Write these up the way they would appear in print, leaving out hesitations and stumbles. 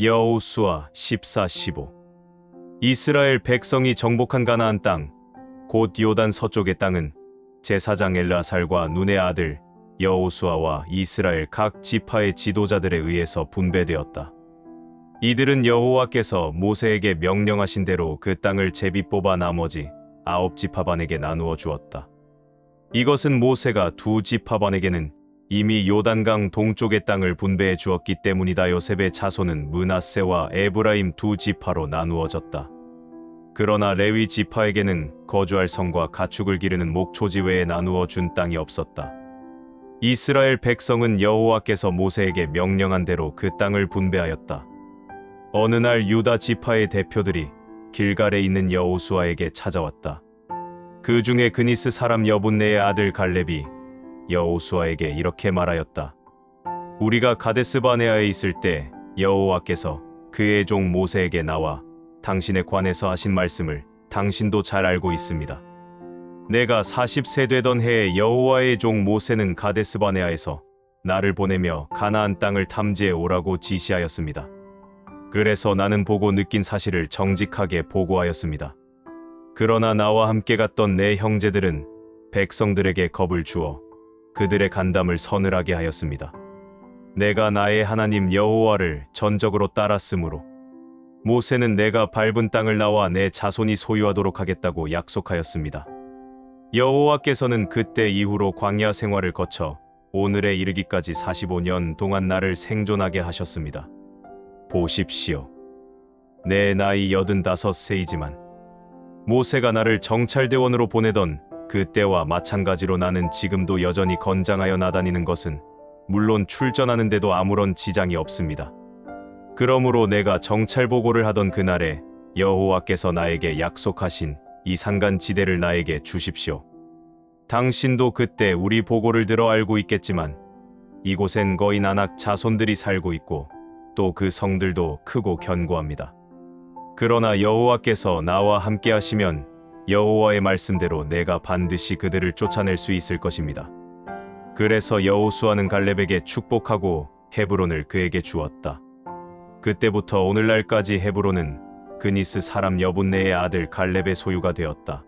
여호수아 14-15. 이스라엘 백성이 정복한 가나안 땅, 곧 요단 서쪽의 땅은 제사장 엘르아살과 눈의 아들 여호수아와 이스라엘 각 지파의 지도자들에 의해서 분배되었다. 이들은 여호와께서 모세에게 명령하신 대로 그 땅을 제비 뽑아 나머지 9지파반에게 나누어 주었다. 이것은 모세가 2지파반에게는 이미 요단강 동쪽의 땅을 분배해 주었기 때문이다. 요셉의 자손은 므낫세와 에브라임 2지파로 나누어졌다. 그러나 레위 지파에게는 거주할 성과 가축을 기르는 목초지 외에 나누어 준 땅이 없었다. 이스라엘 백성은 여호와께서 모세에게 명령한 대로 그 땅을 분배하였다. 어느 날 유다 지파의 대표들이 길갈에 있는 여호수아에게 찾아왔다. 그 중에 그니스 사람 여분네의 아들 갈렙이 여호수아에게 이렇게 말하였다. 우리가 가데스바네아에 있을 때 여호와께서 그의 종 모세에게 나와 당신의 관에서 하신 말씀을 당신도 잘 알고 있습니다. 내가 40세 되던 해에 여호와의 종 모세는 가데스바네아에서 나를 보내며 가나안 땅을 탐지해 오라고 지시하였습니다. 그래서 나는 보고 느낀 사실을 정직하게 보고하였습니다. 그러나 나와 함께 갔던 내 형제들은 백성들에게 겁을 주어 그들의 간담을 서늘하게 하였습니다. 내가 나의 하나님 여호와를 전적으로 따랐으므로 모세는 내가 밟은 땅을 나와 내 자손이 소유하도록 하겠다고 약속하였습니다. 여호와께서는 그때 이후로 광야 생활을 거쳐 오늘에 이르기까지 45년 동안 나를 생존하게 하셨습니다. 보십시오. 내 나이 85세이지만 모세가 나를 정찰대원으로 보내던 그때와 마찬가지로 나는 지금도 여전히 건장하여 나다니는 것은 물론 출전하는데도 아무런 지장이 없습니다. 그러므로 내가 정찰 보고를 하던 그날에 여호와께서 나에게 약속하신 이 산간지대를 나에게 주십시오. 당신도 그때 우리 보고를 들어 알고 있겠지만 이곳엔 거인 아낙 자손들이 살고 있고 또 그 성들도 크고 견고합니다. 그러나 여호와께서 나와 함께 하시면 여호와의 말씀대로 내가 반드시 그들을 쫓아낼 수 있을 것입니다. 그래서 여호수아는 갈렙에게 축복하고 헤브론을 그에게 주었다. 그때부터 오늘날까지 헤브론은 그니스 사람 여분네의 아들 갈렙의 소유가 되었다.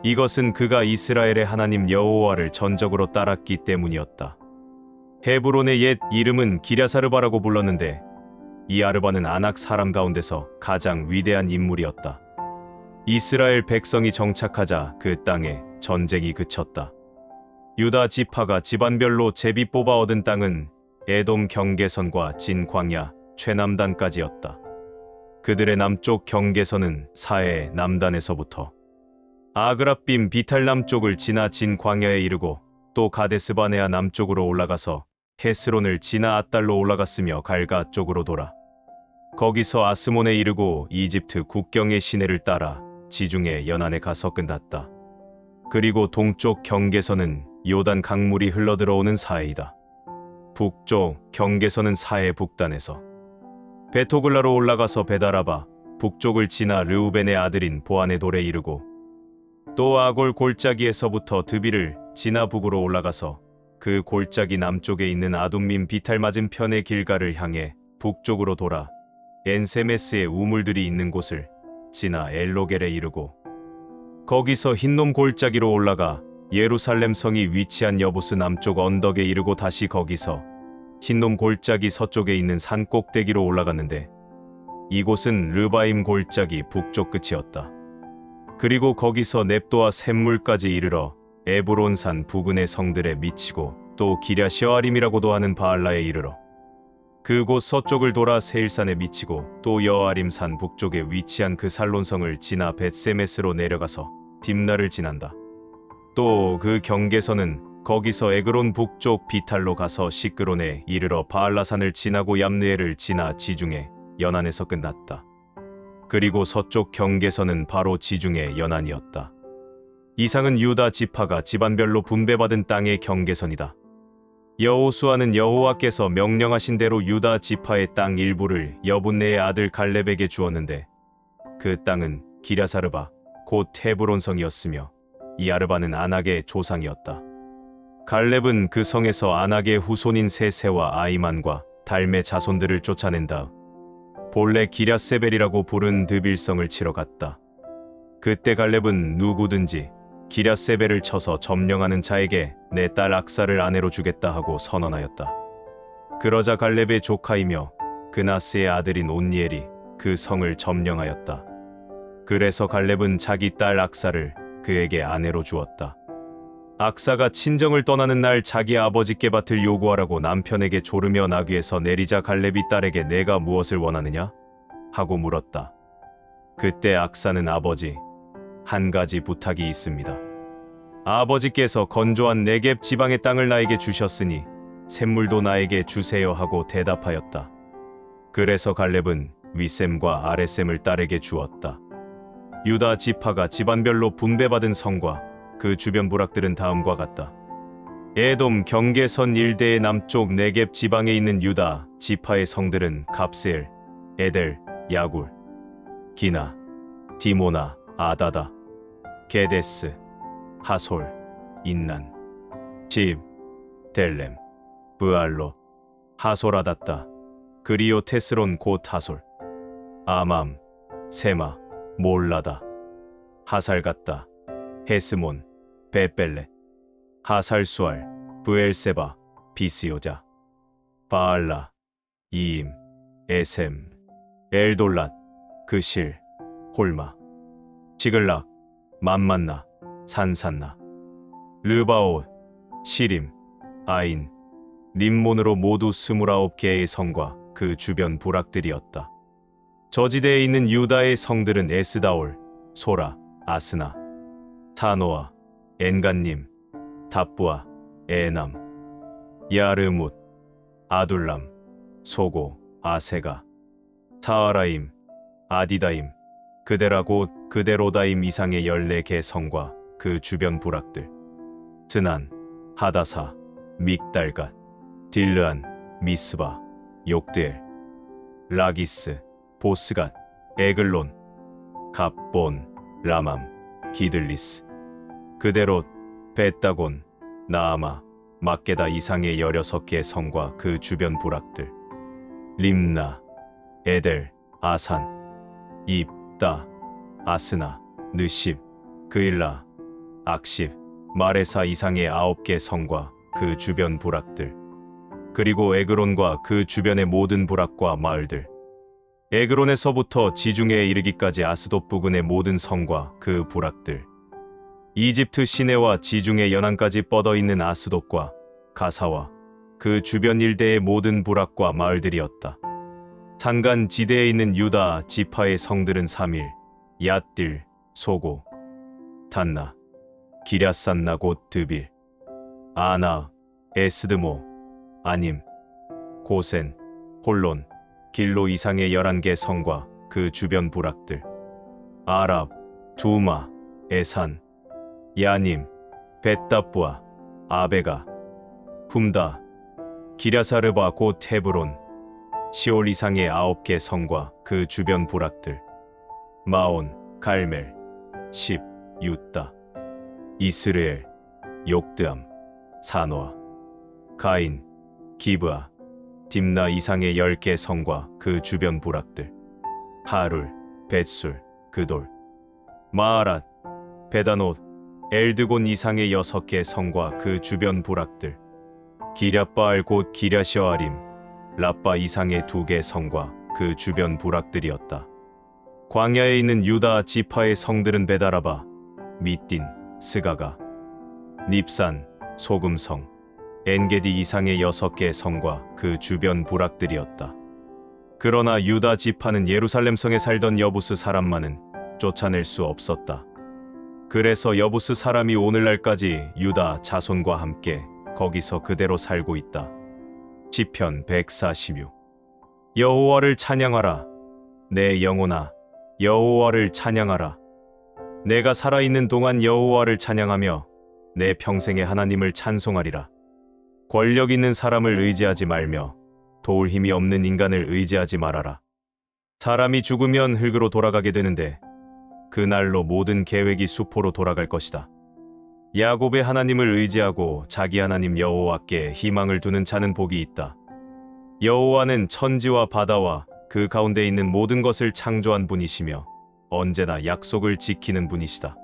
이것은 그가 이스라엘의 하나님 여호와를 전적으로 따랐기 때문이었다. 헤브론의 옛 이름은 기랴사르바라고 불렀는데 이 아르바는 아낙 사람 가운데서 가장 위대한 인물이었다. 이스라엘 백성이 정착하자 그 땅에 전쟁이 그쳤다. 유다 지파가 집안별로 제비 뽑아 얻은 땅은 에돔 경계선과 진 광야 최남단까지였다. 그들의 남쪽 경계선은 사해 남단에서부터 아그라빔 비탈 남쪽을 지나 진 광야에 이르고 또 가데스바네아 남쪽으로 올라가서 헤스론을 지나 앗달로 올라갔으며 갈가 쪽으로 돌아 거기서 아스몬에 이르고 이집트 국경의 시내를 따라 지중해 연안에 가서 끝났다. 그리고 동쪽 경계선은 요단 강물이 흘러들어오는 사해이다. 북쪽 경계선은 사해 북단에서 베토글라로 올라가서 베다라바 북쪽을 지나 르우벤의 아들인 보안의 돌에 이르고 또 아골 골짜기에서부터 드비를 지나 북으로 올라가서 그 골짜기 남쪽에 있는 아둠민 비탈 맞은편의 길가를 향해 북쪽으로 돌아 엔세메스의 우물들이 있는 곳을 지나 엘로겔에 이르고 거기서 흰놈 골짜기로 올라가 예루살렘 성이 위치한 여부스 남쪽 언덕에 이르고 다시 거기서 흰놈 골짜기 서쪽에 있는 산 꼭대기로 올라갔는데 이곳은 르바임 골짜기 북쪽 끝이었다. 그리고 거기서 넵도와 샘물까지 이르러 에브론산 부근의 성들에 미치고 또 기랴시어아림이라고도 하는 바알라에 이르러 그곳 서쪽을 돌아 세일산에 미치고 또 여아림산 북쪽에 위치한 그 살론성을 지나 벳세메스로 내려가서 딥나를 지난다. 또 그 경계선은 거기서 에그론 북쪽 비탈로 가서 시끄론에 이르러 바알라산을 지나고 얌느에를 지나 지중해 연안에서 끝났다. 그리고 서쪽 경계선은 바로 지중해 연안이었다. 이상은 유다 지파가 집안별로 분배받은 땅의 경계선이다. 여호수아는 여호와께서 명령하신 대로 유다 지파의 땅 일부를 여분네의 아들 갈렙에게 주었는데 그 땅은 기랴사르바 곧 헤브론 성이었으며 이 아르바는 아낙의 조상이었다. 갈렙은 그 성에서 아낙의 후손인 세세와 아이만과 달메 자손들을 쫓아낸 다음 본래 기랴세벨이라고 부른 드빌성을 치러 갔다. 그때 갈렙은 누구든지 기랴세벨을 쳐서 점령하는 자에게 내 딸 악사를 아내로 주겠다 하고 선언하였다. 그러자 갈렙의 조카이며 그나스의 아들인 온니엘이 그 성을 점령하였다. 그래서 갈렙은 자기 딸 악사를 그에게 아내로 주었다. 악사가 친정을 떠나는 날 자기 아버지께 밭을 요구하라고 남편에게 조르며 나귀에서 내리자 갈렙이 딸에게 내가 무엇을 원하느냐? 하고 물었다. 그때 악사는 아버지, 한 가지 부탁이 있습니다. 아버지께서 건조한 네겝 지방의 땅을 나에게 주셨으니 샘물도 나에게 주세요 하고 대답하였다. 그래서 갈렙은 윗샘과 아랫샘을 딸에게 주었다. 유다 지파가 집안별로 분배받은 성과 그 주변 부락들은 다음과 같다. 에돔 경계선 일대의 남쪽 네겝 지방에 있는 유다 지파의 성들은 갑스엘, 에델, 야굴, 기나, 디모나, 아다다, 게데스, 하솔, 인난, 집, 델렘, 브알로, 하솔아다따, 그리오 테스론 곧 하솔, 아맘, 세마, 몰라다, 하살갔다, 헤스몬, 베벨레, 하살수알, 브엘세바, 비스요자, 바알라, 이임, 에셈, 엘돌랏, 그실, 홀마, 지글락, 맘만나, 산산나, 르바옷, 시림, 아인, 림몬으로 모두 29개의 성과 그 주변 부락들이었다. 저지대에 있는 유다의 성들은 에스다올, 소라, 아스나, 타노아, 엔간님, 답부아, 에남, 야르뭇, 아둘람, 소고, 아세가, 타아라임, 아디다임, 그데라 곧 그데로다임 이상의 14개 성과 그 주변 부락들, 스난, 하다사, 믹달갓, 딜르안, 미스바, 욕드엘, 라기스, 보스갓, 에글론, 갑본, 라맘, 기들리스, 그데롯, 벳다곤, 나아마, 막게다 이상의 16개 성과 그 주변 부락들, 림나, 에델, 아산, 입다, 아스나, 느십, 그일라, 악십, 마레사 이상의 9개 성과 그 주변 부락들, 그리고 에그론과 그 주변의 모든 부락과 마을들, 에그론에서부터 지중해에 이르기까지 아스돗 부근의 모든 성과 그 부락들, 이집트 시내와 지중해 연안까지 뻗어 있는 아스돗과 가사와 그 주변 일대의 모든 부락과 마을들이었다. 산간 지대에 있는 유다 지파의 성들은 사밀, 얏딜, 소고, 단나, 기랴산나 곧 드빌, 아나, 에스드모, 아님, 고센, 홀론, 길로 이상의 11개 성과 그 주변 부락들, 아랍, 두마, 에산, 야님, 벳다부아, 아베가, 훔다, 기랴사르바 곧 헤브론, 시올 이상의 9개 성과 그 주변 부락들, 마온, 갈멜, 십, 유따, 이스르엘, 욕드암, 사노아, 가인, 기브아, 딥나 이상의 10개 성과 그 주변 부락들, 하룰, 벳술, 그돌, 마아랏, 베다노, 엘드곤 이상의 6개 성과 그 주변 부락들, 기랴바알 곧 기랴시어아림, 라빠 이상의 2개 성과 그 주변 부락들이었다. 광야에 있는 유다 지파의 성들은 베다라바, 미딘, 스가가, 닙산, 소금성, 엔게디 이상의 6개 성과 그 주변 부락들이었다. 그러나 유다 지파는 예루살렘 성에 살던 여부스 사람만은 쫓아낼 수 없었다. 그래서 여부스 사람이 오늘날까지 유다 자손과 함께 거기서 그대로 살고 있다. 시편 146. 여호와를 찬양하라. 내 영혼아, 여호와를 찬양하라. 내가 살아있는 동안 여호와를 찬양하며 내 평생의 하나님을 찬송하리라. 권력 있는 사람을 의지하지 말며 도울 힘이 없는 인간을 의지하지 말아라. 사람이 죽으면 흙으로 돌아가게 되는데 그날로 모든 계획이 수포로 돌아갈 것이다. 야곱의 하나님을 의지하고 자기 하나님 여호와께 희망을 두는 자는 복이 있다. 여호와는 천지와 바다와 그 가운데 있는 모든 것을 창조한 분이시며 언제나 약속을 지키는 분이시다.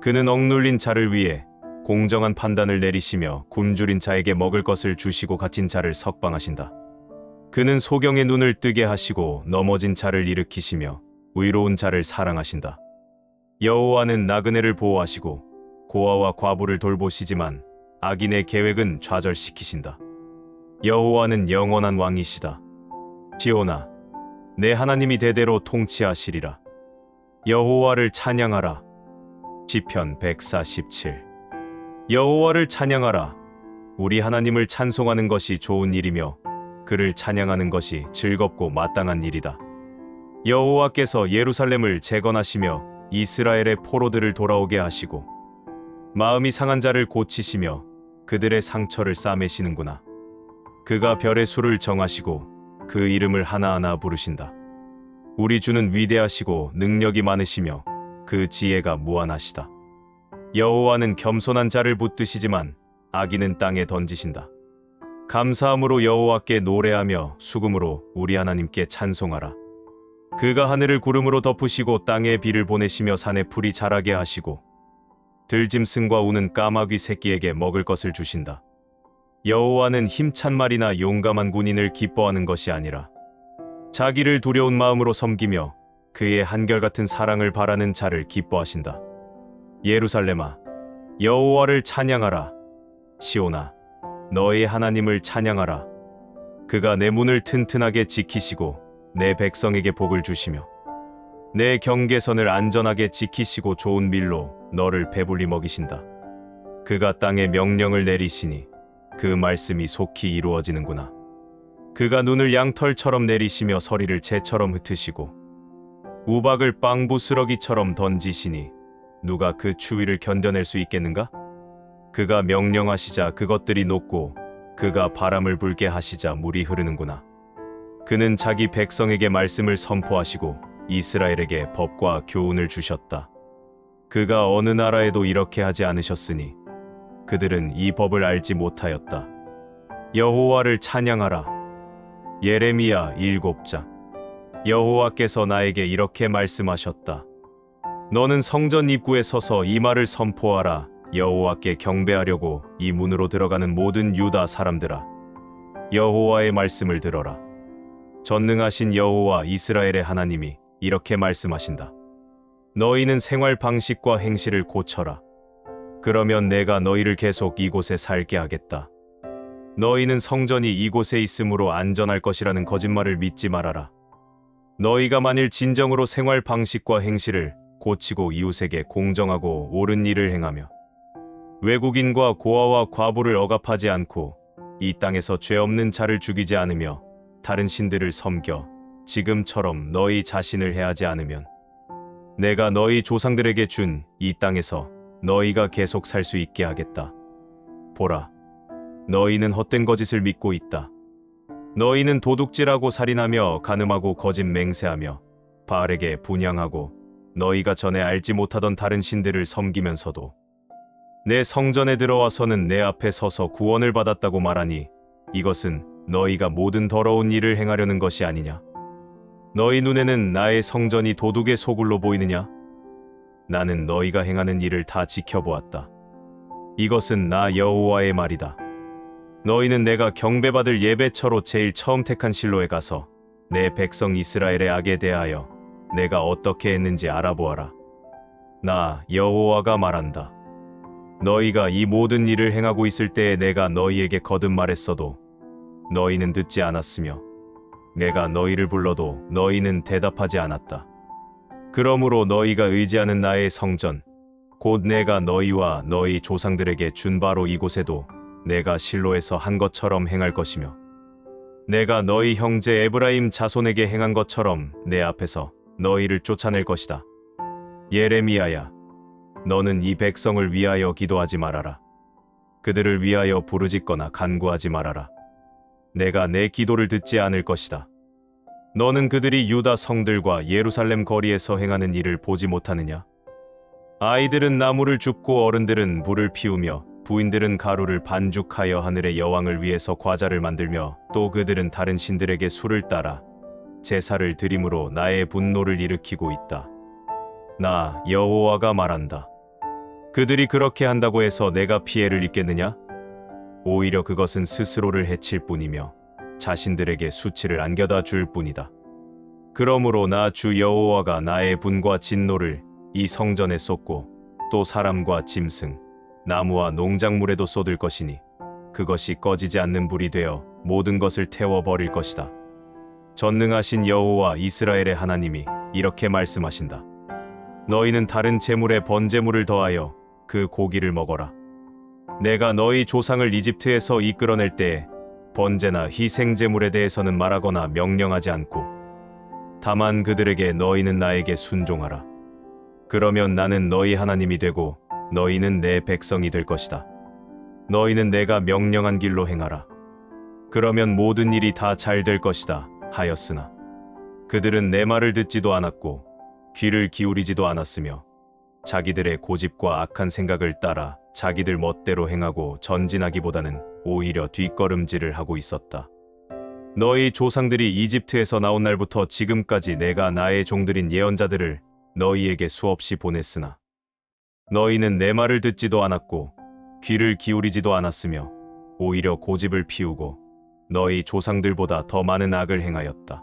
그는 억눌린 자를 위해 공정한 판단을 내리시며 굶주린 자에게 먹을 것을 주시고 갇힌 자를 석방하신다. 그는 소경의 눈을 뜨게 하시고 넘어진 자를 일으키시며 의로운 자를 사랑하신다. 여호와는 나그네를 보호하시고 고아와 과부를 돌보시지만 악인의 계획은 좌절시키신다. 여호와는 영원한 왕이시다. 시온아, 내 하나님이 대대로 통치하시리라. 여호와를 찬양하라. 시편 147. 여호와를 찬양하라. 우리 하나님을 찬송하는 것이 좋은 일이며 그를 찬양하는 것이 즐겁고 마땅한 일이다. 여호와께서 예루살렘을 재건하시며 이스라엘의 포로들을 돌아오게 하시고 마음이 상한 자를 고치시며 그들의 상처를 싸매시는구나. 그가 별의 수를 정하시고 그 이름을 하나하나 부르신다. 우리 주는 위대하시고 능력이 많으시며 그 지혜가 무한하시다. 여호와는 겸손한 자를 붙드시지만 악인은 땅에 던지신다. 감사함으로 여호와께 노래하며 수금으로 우리 하나님께 찬송하라. 그가 하늘을 구름으로 덮으시고 땅에 비를 보내시며 산에 풀이 자라게 하시고 들짐승과 우는 까마귀 새끼에게 먹을 것을 주신다. 여호와는 힘찬 말이나 용감한 군인을 기뻐하는 것이 아니라 자기를 두려운 마음으로 섬기며 그의 한결같은 사랑을 바라는 자를 기뻐하신다. 예루살렘아, 여호와를 찬양하라. 시온아, 너의 하나님을 찬양하라. 그가 내 문을 튼튼하게 지키시고 내 백성에게 복을 주시며 내 경계선을 안전하게 지키시고 좋은 밀로 너를 배불리 먹이신다. 그가 땅에 명령을 내리시니 그 말씀이 속히 이루어지는구나. 그가 눈을 양털처럼 내리시며 서리를 재처럼 흩으시고 우박을 빵부스러기처럼 던지시니 누가 그 추위를 견뎌낼 수 있겠는가? 그가 명령하시자 그것들이 녹고 그가 바람을 불게 하시자 물이 흐르는구나. 그는 자기 백성에게 말씀을 선포하시고 이스라엘에게 법과 교훈을 주셨다. 그가 어느 나라에도 이렇게 하지 않으셨으니 그들은 이 법을 알지 못하였다. 여호와를 찬양하라. 예레미야 7장. 여호와께서 나에게 이렇게 말씀하셨다. 너는 성전 입구에 서서 이 말을 선포하라. 여호와께 경배하려고 이 문으로 들어가는 모든 유다 사람들아, 여호와의 말씀을 들어라. 전능하신 여호와 이스라엘의 하나님이 이렇게 말씀하신다. 너희는 생활 방식과 행실을 고쳐라. 그러면 내가 너희를 계속 이곳에 살게 하겠다. 너희는 성전이 이곳에 있으므로 안전할 것이라는 거짓말을 믿지 말아라. 너희가 만일 진정으로 생활 방식과 행실을 고치고 이웃에게 공정하고 옳은 일을 행하며 외국인과 고아와 과부를 억압하지 않고 이 땅에서 죄 없는 자를 죽이지 않으며 다른 신들을 섬겨 지금처럼 너희 자신을 해하지 않으면 내가 너희 조상들에게 준 이 땅에서 너희가 계속 살 수 있게 하겠다. 보라, 너희는 헛된 거짓을 믿고 있다. 너희는 도둑질하고 살인하며 간음하고 거짓 맹세하며 바알에게 분향하고 너희가 전에 알지 못하던 다른 신들을 섬기면서도 내 성전에 들어와서는 내 앞에 서서 구원을 받았다고 말하니 이것은 너희가 모든 더러운 일을 행하려는 것이 아니냐? 너희 눈에는 나의 성전이 도둑의 소굴로 보이느냐? 나는 너희가 행하는 일을 다 지켜보았다. 이것은 나 여호와의 말이다. 너희는 내가 경배받을 예배처로 제일 처음 택한 실로에 가서 내 백성 이스라엘의 악에 대하여 내가 어떻게 했는지 알아보아라. 나 여호와가 말한다. 너희가 이 모든 일을 행하고 있을 때에 내가 너희에게 거듭 말했어도 너희는 듣지 않았으며 내가 너희를 불러도 너희는 대답하지 않았다. 그러므로 너희가 의지하는 나의 성전, 곧 내가 너희와 너희 조상들에게 준 바로 이곳에도 내가 실로에서 한 것처럼 행할 것이며 내가 너희 형제 에브라임 자손에게 행한 것처럼 내 앞에서 너희를 쫓아낼 것이다. 예레미야야, 너는 이 백성을 위하여 기도하지 말아라. 그들을 위하여 부르짖거나 간구하지 말아라. 내가 내 기도를 듣지 않을 것이다. 너는 그들이 유다 성들과 예루살렘 거리에서 행하는 일을 보지 못하느냐? 아이들은 나무를 줍고 어른들은 불을 피우며 부인들은 가루를 반죽하여 하늘의 여왕을 위해서 과자를 만들며 또 그들은 다른 신들에게 술을 따라 제사를 드림으로 나의 분노를 일으키고 있다. 나 여호와가 말한다. 그들이 그렇게 한다고 해서 내가 피해를 입겠느냐? 오히려 그것은 스스로를 해칠 뿐이며 자신들에게 수치를 안겨다 줄 뿐이다. 그러므로 나 주 여호와가 나의 분과 진노를 이 성전에 쏟고 또 사람과 짐승, 나무와 농작물에도 쏟을 것이니 그것이 꺼지지 않는 불이 되어 모든 것을 태워버릴 것이다. 전능하신 여호와 이스라엘의 하나님이 이렇게 말씀하신다. 너희는 다른 제물에 번제물을 더하여 그 고기를 먹어라. 내가 너희 조상을 이집트에서 이끌어낼 때에 번제나 희생제물에 대해서는 말하거나 명령하지 않고 다만 그들에게 너희는 나에게 순종하라. 그러면 나는 너희 하나님이 되고 너희는 내 백성이 될 것이다. 너희는 내가 명령한 길로 행하라. 그러면 모든 일이 다 잘 될 것이다 하였으나 그들은 내 말을 듣지도 않았고 귀를 기울이지도 않았으며 자기들의 고집과 악한 생각을 따라 자기들 멋대로 행하고 전진하기보다는 오히려 뒷걸음질을 하고 있었다. 너희 조상들이 이집트에서 나온 날부터 지금까지 내가 나의 종들인 예언자들을 너희에게 수없이 보냈으나 너희는 내 말을 듣지도 않았고 귀를 기울이지도 않았으며 오히려 고집을 피우고 너희 조상들보다 더 많은 악을 행하였다.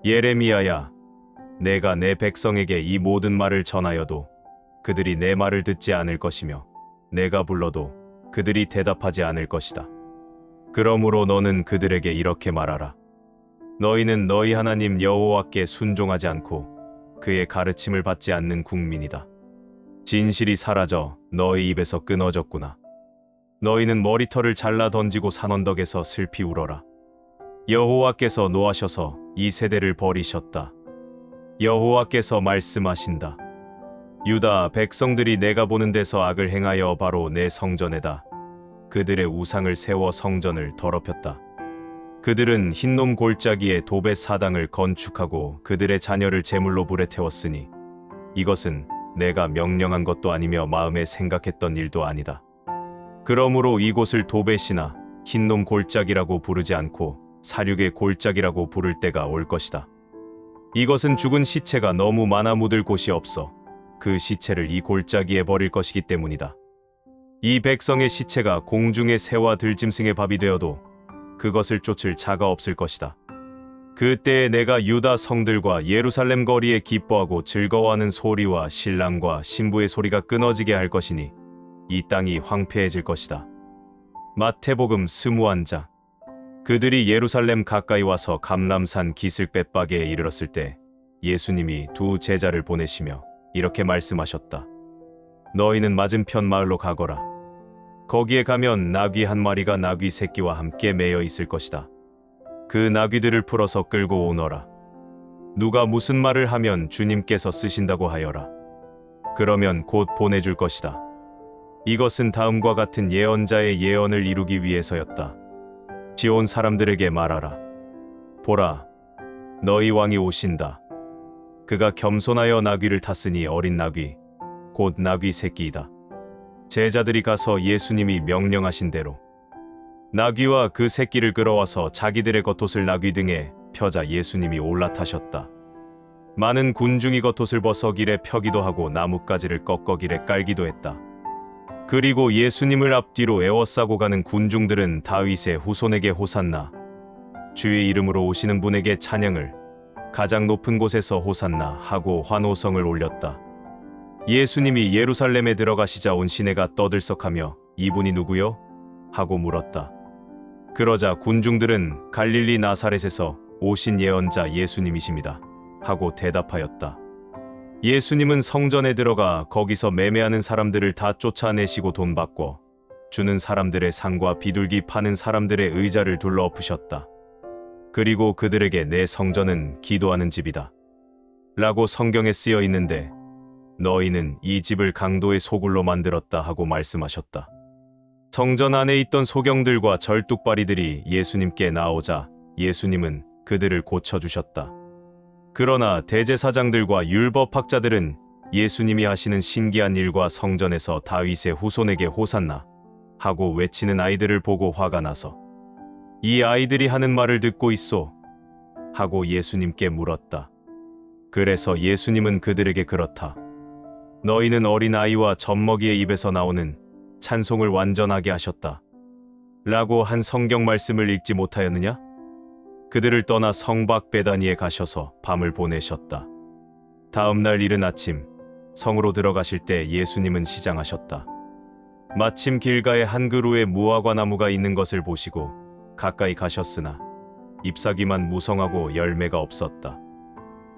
예레미야야, 내가 내 백성에게 이 모든 말을 전하여도 그들이 내 말을 듣지 않을 것이며 내가 불러도 그들이 대답하지 않을 것이다. 그러므로 너는 그들에게 이렇게 말하라. 너희는 너희 하나님 여호와께 순종하지 않고 그의 가르침을 받지 않는 국민이다. 진실이 사라져 너희 입에서 끊어졌구나. 너희는 머리털을 잘라 던지고 산언덕에서 슬피 울어라. 여호와께서 노하셔서 이 세대를 버리셨다. 여호와께서 말씀하신다. 유다 백성들이 내가 보는 데서 악을 행하여 바로 내 성전에다 그들의 우상을 세워 성전을 더럽혔다. 그들은 흰놈 골짜기에 도벳 사당을 건축하고 그들의 자녀를 제물로 불에 태웠으니 이것은 내가 명령한 것도 아니며 마음에 생각했던 일도 아니다. 그러므로 이곳을 도벳이나 흰놈 골짜기라고 부르지 않고 사륙의 골짜기라고 부를 때가 올 것이다. 이것은 죽은 시체가 너무 많아 묻을 곳이 없어 그 시체를 이 골짜기에 버릴 것이기 때문이다. 이 백성의 시체가 공중의 새와 들짐승의 밥이 되어도 그것을 쫓을 자가 없을 것이다. 그때에 내가 유다 성들과 예루살렘 거리에 기뻐하고 즐거워하는 소리와 신랑과 신부의 소리가 끊어지게 할 것이니 이 땅이 황폐해질 것이다. 마태복음 21장. 그들이 예루살렘 가까이 와서 감람산 기슭bet박에 이르렀을 때 예수님이 두 제자를 보내시며 이렇게 말씀하셨다. 너희는 맞은편 마을로 가거라. 거기에 가면 나귀 한 마리가 나귀 새끼와 함께 매여 있을 것이다. 그 나귀들을 풀어서 끌고 오너라. 누가 무슨 말을 하면 주님께서 쓰신다고 하여라. 그러면 곧 보내줄 것이다. 이것은 다음과 같은 예언자의 예언을 이루기 위해서였다. 지온 사람들에게 말하라. 보라, 너희 왕이 오신다. 그가 겸손하여 나귀를 탔으니 어린 나귀, 곧 나귀 새끼이다. 제자들이 가서 예수님이 명령하신 대로 나귀와 그 새끼를 끌어와서 자기들의 겉옷을 나귀 등에 펴자 예수님이 올라타셨다. 많은 군중이 겉옷을 벗어 길에 펴기도 하고 나뭇가지를 꺾어 길에 깔기도 했다. 그리고 예수님을 앞뒤로 에워싸고 가는 군중들은 다윗의 후손에게 호산나, 주의 이름으로 오시는 분에게 찬양을, 가장 높은 곳에서 호산나 하고 환호성을 올렸다. 예수님이 예루살렘에 들어가시자 온 시내가 떠들썩하며 이분이 누구요? 하고 물었다. 그러자 군중들은 갈릴리 나사렛에서 오신 예언자 예수님이십니다. 하고 대답하였다. 예수님은 성전에 들어가 거기서 매매하는 사람들을 다 쫓아내시고 돈 받고 주는 사람들의 상과 비둘기 파는 사람들의 의자를 둘러 엎으셨다. 그리고 그들에게 내 성전은 기도하는 집이다. 라고 성경에 쓰여 있는데 너희는 이 집을 강도의 소굴로 만들었다 하고 말씀하셨다. 성전 안에 있던 소경들과 절뚝발이들이 예수님께 나오자 예수님은 그들을 고쳐주셨다. 그러나 대제사장들과 율법학자들은 예수님이 하시는 신기한 일과 성전에서 다윗의 후손에게 호산나 하고 외치는 아이들을 보고 화가 나서 이 아이들이 하는 말을 듣고 있소 하고 예수님께 물었다. 그래서 예수님은 그들에게 그렇다. 너희는 어린아이와 젖먹이의 입에서 나오는 찬송을 완전하게 하셨다. 라고 한 성경 말씀을 읽지 못하였느냐? 그들을 떠나 성밖 베다니에 가셔서 밤을 보내셨다. 다음 날 이른 아침 성으로 들어가실 때 예수님은 시장하셨다. 마침 길가에 한 그루의 무화과 나무가 있는 것을 보시고 가까이 가셨으나 잎사귀만 무성하고 열매가 없었다.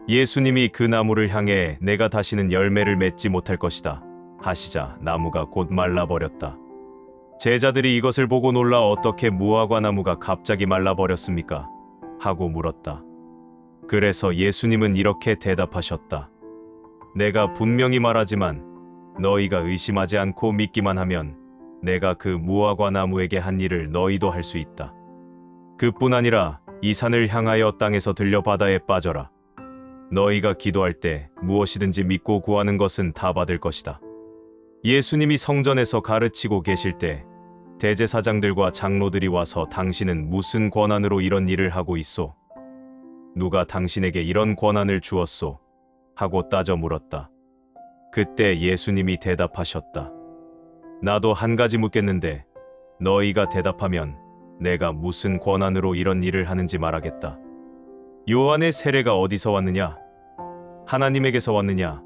예수님이 그 나무를 향해 내가 다시는 열매를 맺지 못할 것이다 하시자 나무가 곧 말라버렸다. 제자들이 이것을 보고 놀라 어떻게 무화과 나무가 갑자기 말라버렸습니까? 하고 물었다. 그래서 예수님은 이렇게 대답하셨다. 내가 분명히 말하지만 너희가 의심하지 않고 믿기만 하면 내가 그 무화과 나무에게 한 일을 너희도 할 수 있다. 그뿐 아니라 이 산을 향하여 땅에서 들려 바다에 빠져라. 너희가 기도할 때 무엇이든지 믿고 구하는 것은 다 받을 것이다. 예수님이 성전에서 가르치고 계실 때 대제사장들과 장로들이 와서 당신은 무슨 권한으로 이런 일을 하고 있소? 누가 당신에게 이런 권한을 주었소? 하고 따져 물었다. 그때 예수님이 대답하셨다. 나도 한 가지 묻겠는데 너희가 대답하면 내가 무슨 권한으로 이런 일을 하는지 말하겠다. 요한의 세례가 어디서 왔느냐? 하나님에게서 왔느냐?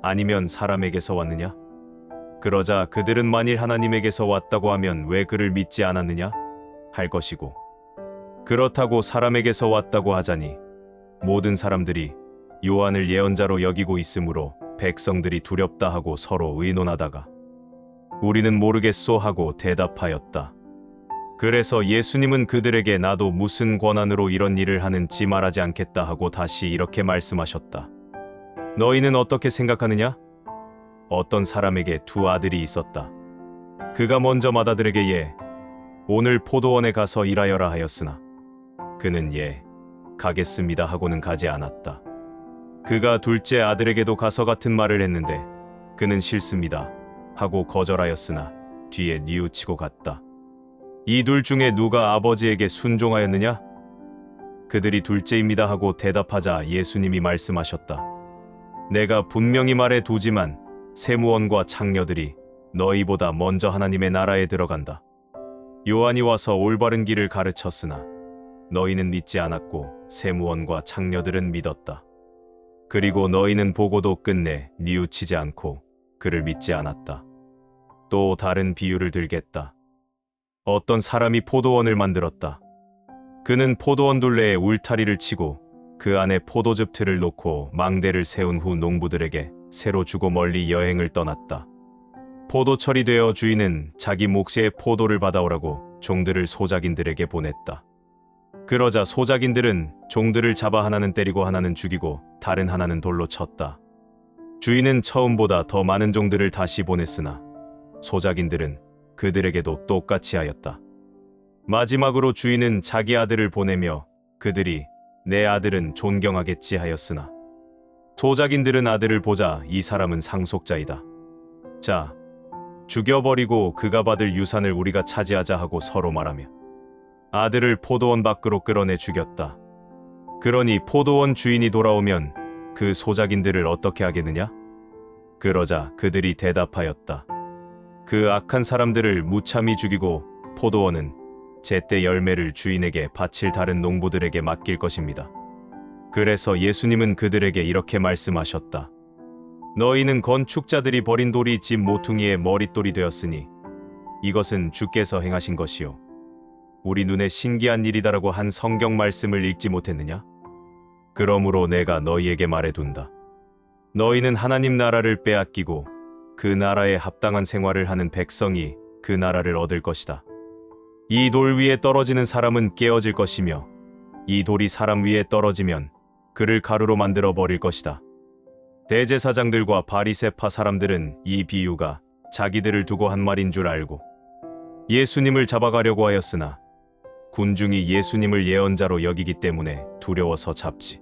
아니면 사람에게서 왔느냐? 그러자 그들은 만일 하나님에게서 왔다고 하면 왜 그를 믿지 않았느냐? 할 것이고, 그렇다고 사람에게서 왔다고 하자니 모든 사람들이 요한을 예언자로 여기고 있으므로 백성들이 두렵다 하고 서로 의논하다가 우리는 모르겠소 하고 대답하였다. 그래서 예수님은 그들에게 나도 무슨 권한으로 이런 일을 하는지 말하지 않겠다 하고 다시 이렇게 말씀하셨다. 너희는 어떻게 생각하느냐? 어떤 사람에게 두 아들이 있었다. 그가 먼저 맏아들에게 예, 오늘 포도원에 가서 일하여라 하였으나 그는 예, 가겠습니다 하고는 가지 않았다. 그가 둘째 아들에게도 가서 같은 말을 했는데 그는 싫습니다 하고 거절하였으나 뒤에 뉘우치고 갔다. 이 둘 중에 누가 아버지에게 순종하였느냐? 그들이 둘째입니다 하고 대답하자 예수님이 말씀하셨다. 내가 분명히 말해 두지만 세무원과 창녀들이 너희보다 먼저 하나님의 나라에 들어간다. 요한이 와서 올바른 길을 가르쳤으나 너희는 믿지 않았고 세무원과 창녀들은 믿었다. 그리고 너희는 보고도 끝내 뉘우치지 않고 그를 믿지 않았다. 또 다른 비유를 들겠다. 어떤 사람이 포도원을 만들었다. 그는 포도원 둘레에 울타리를 치고 그 안에 포도즙 틀을 놓고 망대를 세운 후 농부들에게 새로 주고 멀리 여행을 떠났다. 포도철이 되어 주인은 자기 몫의 포도를 받아오라고 종들을 소작인들에게 보냈다. 그러자 소작인들은 종들을 잡아 하나는 때리고 하나는 죽이고 다른 하나는 돌로 쳤다. 주인은 처음보다 더 많은 종들을 다시 보냈으나 소작인들은 그들에게도 똑같이 하였다. 마지막으로 주인은 자기 아들을 보내며 그들이 내 아들은 존경하겠지 하였으나 소작인들은 아들을 보자 이 사람은 상속자이다. 자, 죽여버리고 그가 받을 유산을 우리가 차지하자 하고 서로 말하며 아들을 포도원 밖으로 끌어내 죽였다. 그러니 포도원 주인이 돌아오면 그 소작인들을 어떻게 하겠느냐? 그러자 그들이 대답하였다. 그 악한 사람들을 무참히 죽이고 포도원은 제때 열매를 주인에게 바칠 다른 농부들에게 맡길 것입니다. 그래서 예수님은 그들에게 이렇게 말씀하셨다. 너희는 건축자들이 버린 돌이 집 모퉁이의 머릿돌이 되었으니 이것은 주께서 행하신 것이요 우리 눈에 신기한 일이다라고 한 성경 말씀을 읽지 못했느냐? 그러므로 내가 너희에게 말해둔다. 너희는 하나님 나라를 빼앗기고 그 나라에 합당한 생활을 하는 백성이 그 나라를 얻을 것이다. 이 돌 위에 떨어지는 사람은 깨어질 것이며 이 돌이 사람 위에 떨어지면 그를 가루로 만들어 버릴 것이다. 대제사장들과 바리새파 사람들은 이 비유가 자기들을 두고 한 말인 줄 알고 예수님을 잡아가려고 하였으나 군중이 예수님을 예언자로 여기기 때문에 두려워서 잡지